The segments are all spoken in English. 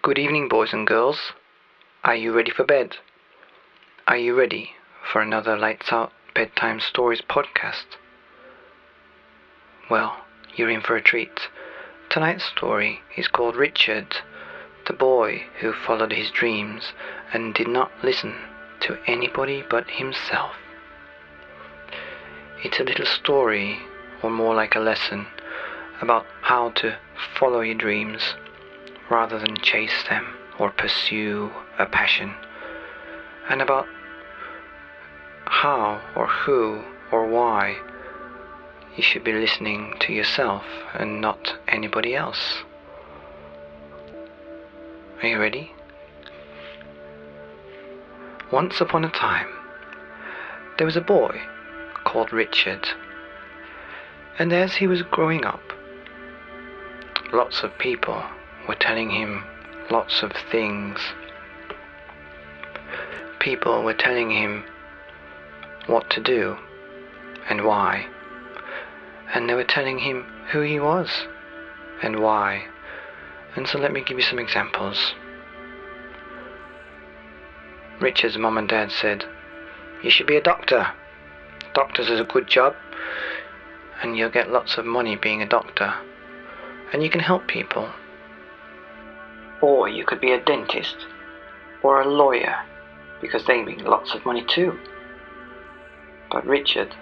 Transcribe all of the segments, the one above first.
Good evening, boys and girls. Are you ready for bed? Are you ready for another Lights Out Bedtime Stories podcast? Well, you're in for a treat. Tonight's story is called Richard, the boy who followed his dreams and did not listen to anybody but himself. It's a little story, or more like a lesson, about how to follow your dreams rather than chase them or pursue a passion, and about how or who or why you should be listening to yourself and not anybody else. Are you ready? Once upon a time, there was a boy called Richard, and as he was growing up, lots of people were telling him lots of things. People were telling him what to do and why, and they were telling him who he was and why. And so let me give you some examples. Richard's mum and dad said, "You should be a doctor. Doctors is a good job, and you'll get lots of money being a doctor, and you can help people. Or you could be a dentist or a lawyer, because they make lots of money too." But Richard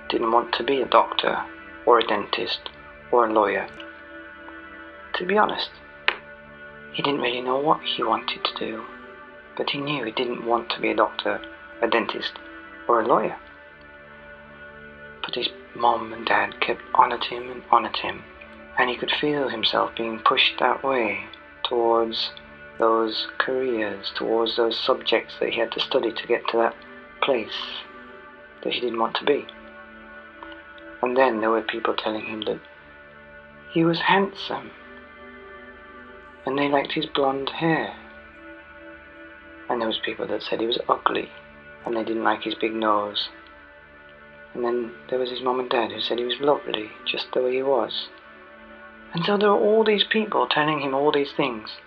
didn't want to be a doctor or a dentist or a lawyer. To be honest, he didn't really know what he wanted to do, but he knew he didn't want to be a doctor, a dentist, or a lawyer. But his mom and dad kept on at him, and he could feel himself being pushed that way, towards those careers, towards those subjects that he had to study to get to that place that he didn't want to be. And then there were people telling him that he was handsome, and they liked his blonde hair. And there was people that said he was ugly, and they didn't like his big nose. And then there was his mom and dad who said he was lovely, just the way he was. And so there were all these people telling him all these things.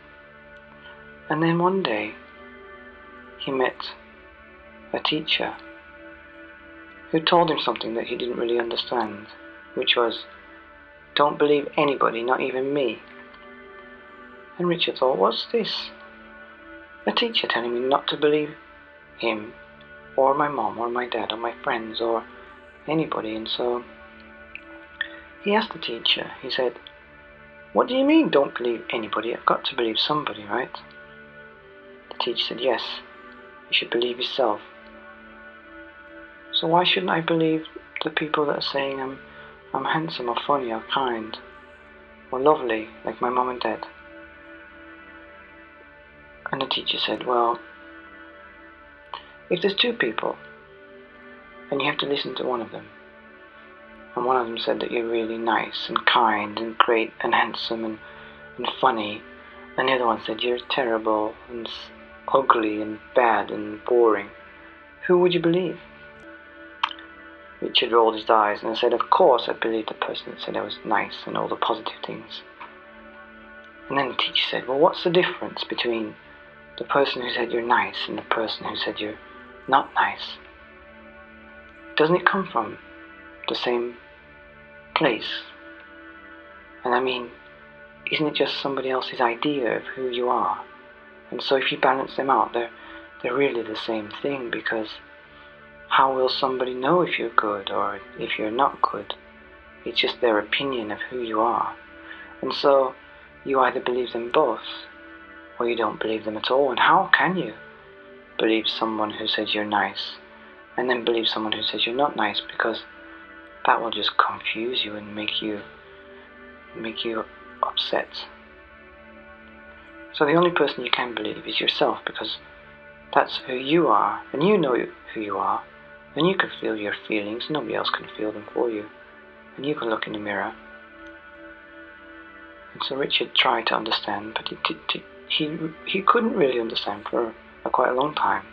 And then one day, he met a teacher who told him something that he didn't really understand, which was, "Don't believe anybody, not even me." And Richard thought, what's this? A teacher telling me not to believe him, or my mom, or my dad, or my friends, or anybody. And so he asked the teacher, he said, "What do you mean, don't believe anybody? I've got to believe somebody, right?" The teacher said, "Yes, you should believe yourself. So why shouldn't I believe the people that are saying I'm handsome, or funny, or kind, or lovely, like my mom and dad?" And the teacher said, "Well, if there's two people, and you have to listen to one of them, and one of them said that you're really nice and kind and great and handsome and funny, and the other one said you're terrible and ugly and bad and boring, who would you believe?" Richard rolled his eyes and said, "Of course I'd believe the person that said I was nice and all the positive things." And then the teacher said, "Well, what's the difference between the person who said you're nice and the person who said you're not nice? Doesn't it come from the same place? And I mean, isn't it just somebody else's idea of who you are? And so if you balance them out, they're really the same thing, because how will somebody know if you're good or if you're not good? It's just their opinion of who you are. And so you either believe them both, or you don't believe them at all. And how can you believe someone who says you're nice and then believe someone who says you're not nice? Because that will just confuse you and make you upset. So the only person you can believe is yourself, because that's who you are, and you know who you are, and you can feel your feelings. Nobody else can feel them for you, and you can look in the mirror. And so Richard tried to understand, but he couldn't really understand for quite a long time.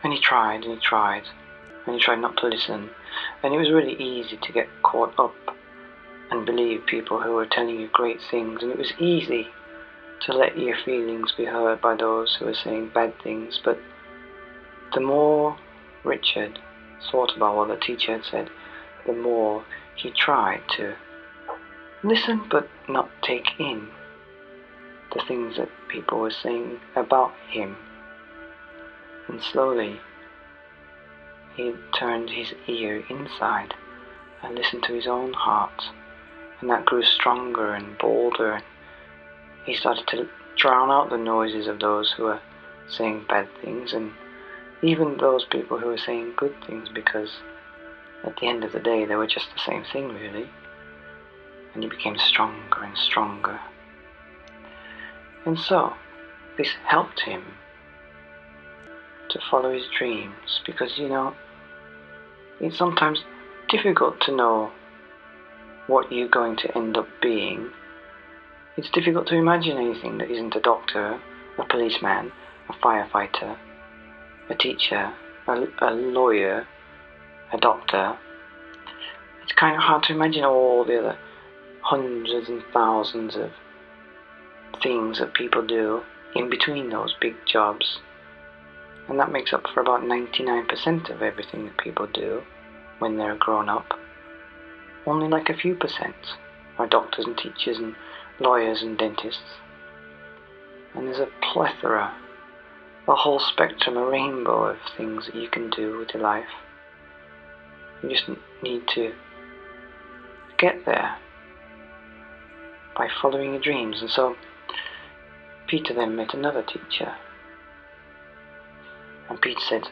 And he tried and he tried, and he tried not to listen. And it was really easy to get caught up and believe people who were telling you great things, and it was easy to let your feelings be heard by those who are saying bad things, but the more Richard thought about what the teacher had said, the more he tried to listen but not take in the things that people were saying about him. And slowly he turned his ear inside and listened to his own heart, and that grew stronger and bolder, and he started to drown out the noises of those who were saying bad things, and even those people who were saying good things, because at the end of the day they were just the same thing really. And he became stronger and stronger. And so this helped him to follow his dreams, because it's sometimes difficult to know what you're going to end up being. It's difficult to imagine anything that isn't a doctor, a policeman, a firefighter, a teacher, a lawyer, a doctor. It's kind of hard to imagine all the other hundreds and thousands of things that people do in between those big jobs. And that makes up for about 99% of everything that people do when they're grown up. Only like a few percent are doctors and teachers and lawyers and dentists. And there's a plethora, a whole spectrum, a rainbow of things that you can do with your life. You just need to get there by following your dreams. And so Peter then met another teacher. And Peter said,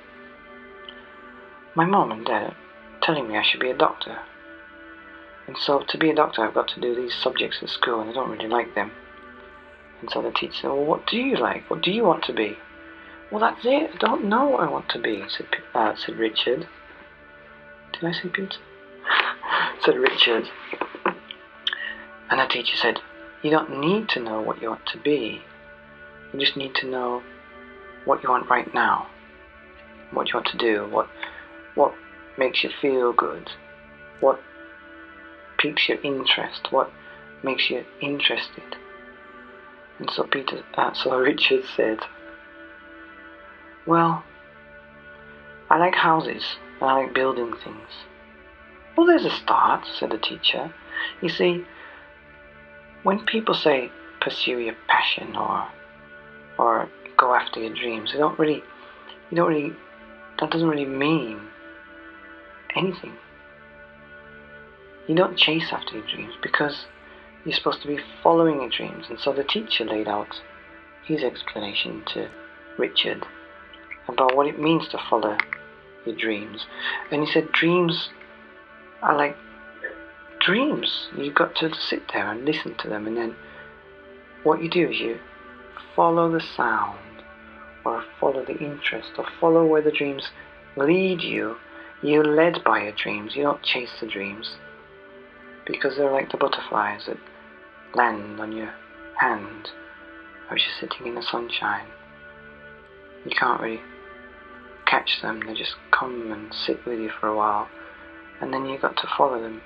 "My mom and dad are telling me I should be a doctor. And so to be a doctor I've got to do these subjects at school, and I don't really like them." And so the teacher said, "Well, what do you like? What do you want to be?" "Well, that's it. I don't know what I want to be," said Richard. Did I say Peter? Said Richard. And the teacher said, "You don't need to know what you want to be. You just need to know what you want right now. What you want to do. What makes you feel good. What piques your interest. What makes you interested." And so Richard said, "Well, I like houses and I like building things." "Well, there's a start," said the teacher. "You see, when people say pursue your passion or go after your dreams, that doesn't really mean anything. You don't chase after your dreams because you're supposed to be following your dreams." And so the teacher laid out his explanation to Richard about what it means to follow your dreams. And he said dreams are like dreams. You've got to sit there and listen to them, and then what you do is you follow the sound, or follow the interest, or follow where the dreams lead you. You're led by your dreams. You don't chase the dreams, because they're like the butterflies that land on your hand as you're sitting in the sunshine. You can't really catch them. They just come and sit with you for a while, and then you've got to follow them.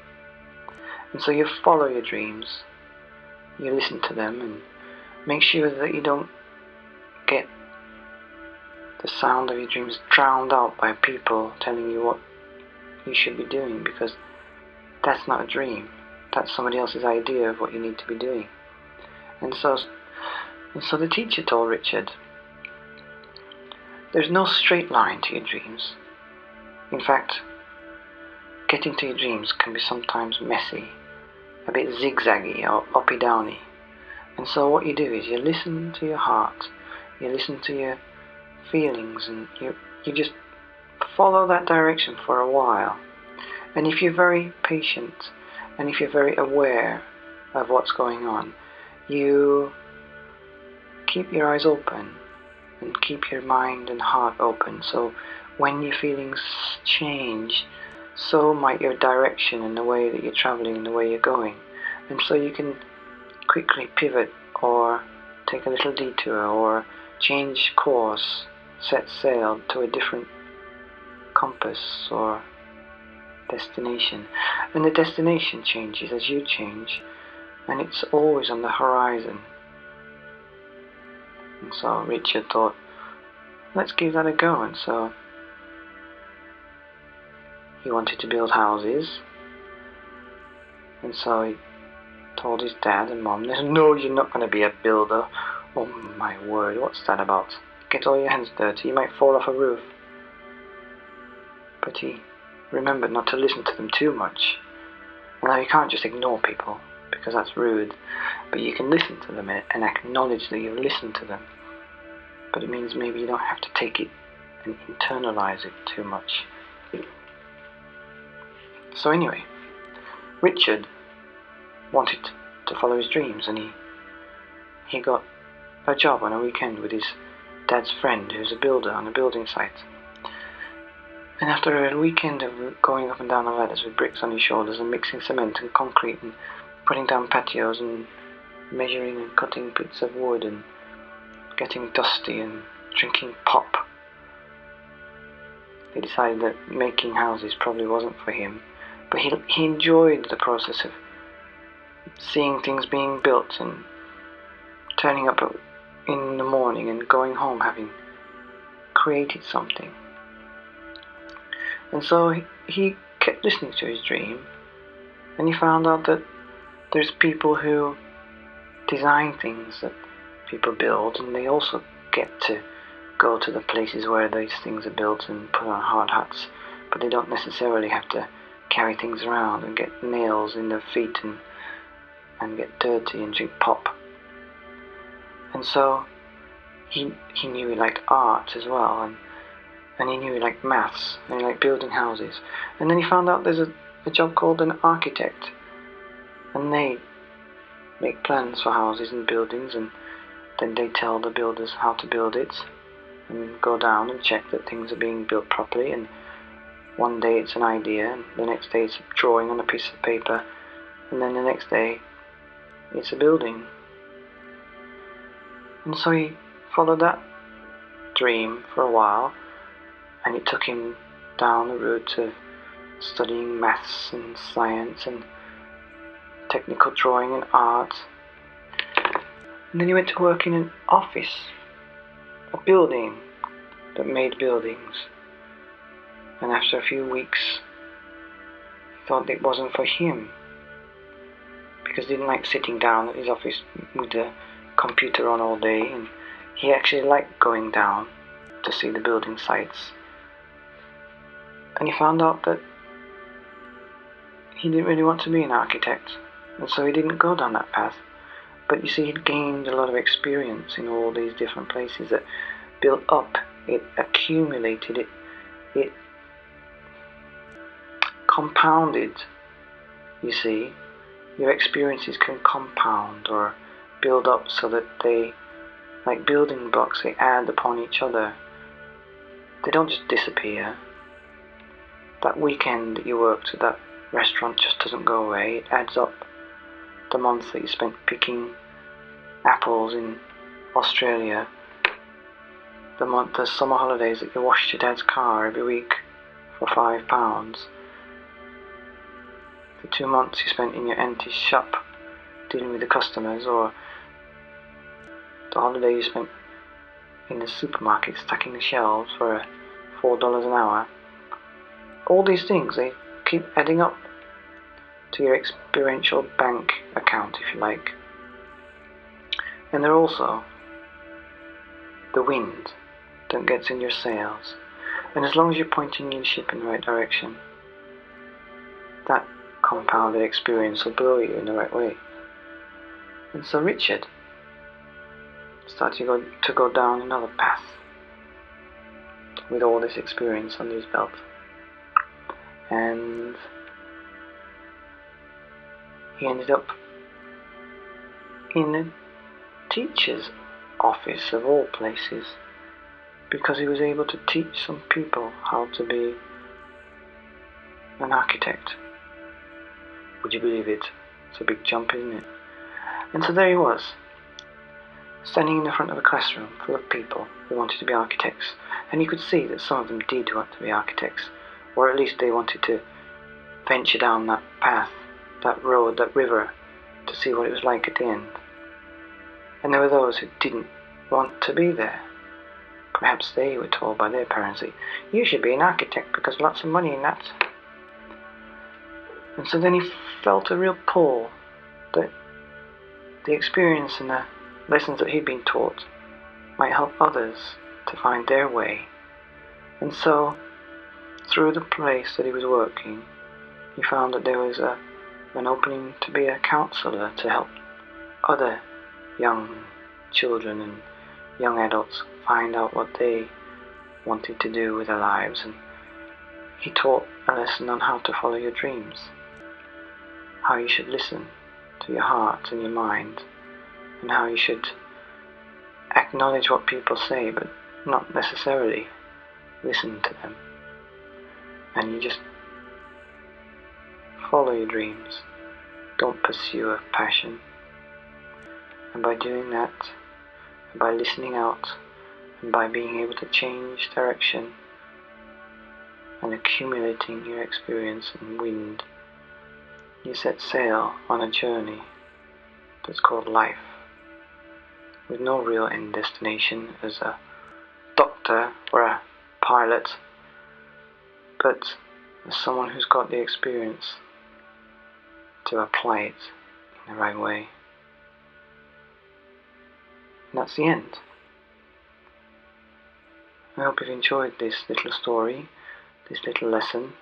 And so you follow your dreams, you listen to them, and make sure that you don't get the sound of your dreams drowned out by people telling you what you should be doing, because that's not a dream. That's somebody else's idea of what you need to be doing. And so the teacher told Richard, there's no straight line to your dreams. In fact, getting to your dreams can be sometimes messy, a bit zigzaggy or uppy-downy. And so what you do is you listen to your heart, you listen to your feelings, and you just follow that direction for a while. And if you're very patient, and if you're very aware of what's going on, you keep your eyes open and keep your mind and heart open. So when your feelings change, so might your direction and the way that you're traveling and the way you're going. And so you can quickly pivot or take a little detour or change course, set sail to a different compass or destination. And the destination changes as you change, and it's always on the horizon. And so Richard thought, let's give that a go. And so he wanted to build houses. And so he told his dad and mom, no, you're not going to be a builder. Oh my word, what's that about? Get all your hands dirty, you might fall off a roof. But he remembered not to listen to them too much. Now you can't just ignore people, because that's rude, but you can listen to them and acknowledge that you've listened to them. But it means maybe you don't have to take it and internalize it too much. So anyway, Richard wanted to follow his dreams, and he got a job on a weekend with his dad's friend who's a builder on a building site. And after a weekend of going up and down the ladders with bricks on his shoulders and mixing cement and concrete and putting down patios and measuring and cutting bits of wood and getting dusty and drinking pop, he decided that making houses probably wasn't for him. But he enjoyed the process of seeing things being built and turning up in the morning and going home having created something. And so he kept listening to his dream, and he found out that there's people who design things that people build, and they also get to go to the places where these things are built and put on hard hats, but they don't necessarily have to carry things around and get nails in their feet and get dirty and drink pop. And so he knew he liked art as well, and he knew he liked maths, and he liked building houses. And then he found out there's a job called an architect, and they make plans for houses and buildings, and then they tell the builders how to build it, and go down and check that things are being built properly. And one day it's an idea, and the next day it's a drawing on a piece of paper, and then the next day it's a building. And so he followed that dream for a while, and it took him down the route of studying maths and science and technical drawing and art. And then he went to work in an office, a building that made buildings. And after a few weeks, he thought it wasn't for him, because he didn't like sitting down at his office with the computer on all day, and he actually liked going down to see the building sites. And he found out that he didn't really want to be an architect, and so he didn't go down that path. But you see, he'd gained a lot of experience in all these different places that built up, it accumulated, it compounded. You see, your experiences can compound or build up so that they, like building blocks, they add upon each other. They don't just disappear. That weekend that you worked at that restaurant just doesn't go away. It adds up. The month that you spent picking apples in Australia, the summer holidays that you washed your dad's car every week for £5, the 2 months you spent in your auntie's shop dealing with the customers, or the holiday you spent in the supermarket stacking the shelves for $4 an hour. All these things, they keep adding up to your experiential bank account, if you like. And they're also the wind that gets in your sails. And as long as you're pointing your ship in the right direction, that compounded experience will blow you in the right way. And so Richard started to go down another path with all this experience under his belt. And he ended up in a teacher's office of all places, because he was able to teach some people how to be an architect. Would you believe it? It's a big jump, isn't it? And so there he was, standing in the front of a classroom full of people who wanted to be architects. And you could see that some of them did want to be architects, or at least they wanted to venture down that path, that road, that river, to see what it was like at the end. And there were those who didn't want to be there. Perhaps they were told by their parents that you should be an architect because lots of money in that. And so then he felt a real pull that the experience and the lessons that he'd been taught might help others to find their way. And so, through the place that he was working, he found that there was an opening to be a counsellor to help other young children and young adults find out what they wanted to do with their lives. And he taught a lesson on how to follow your dreams, how you should listen to your heart and your mind, and how you should acknowledge what people say but not necessarily listen to them. And you just follow your dreams, don't pursue a passion. And by doing that, and by listening out, and by being able to change direction and accumulating your experience and wind, you set sail on a journey that's called life, with no real end destination as a doctor or a pilot, but as someone who's got the experience to apply it in the right way. And that's the end. I hope you've enjoyed this little story, this little lesson.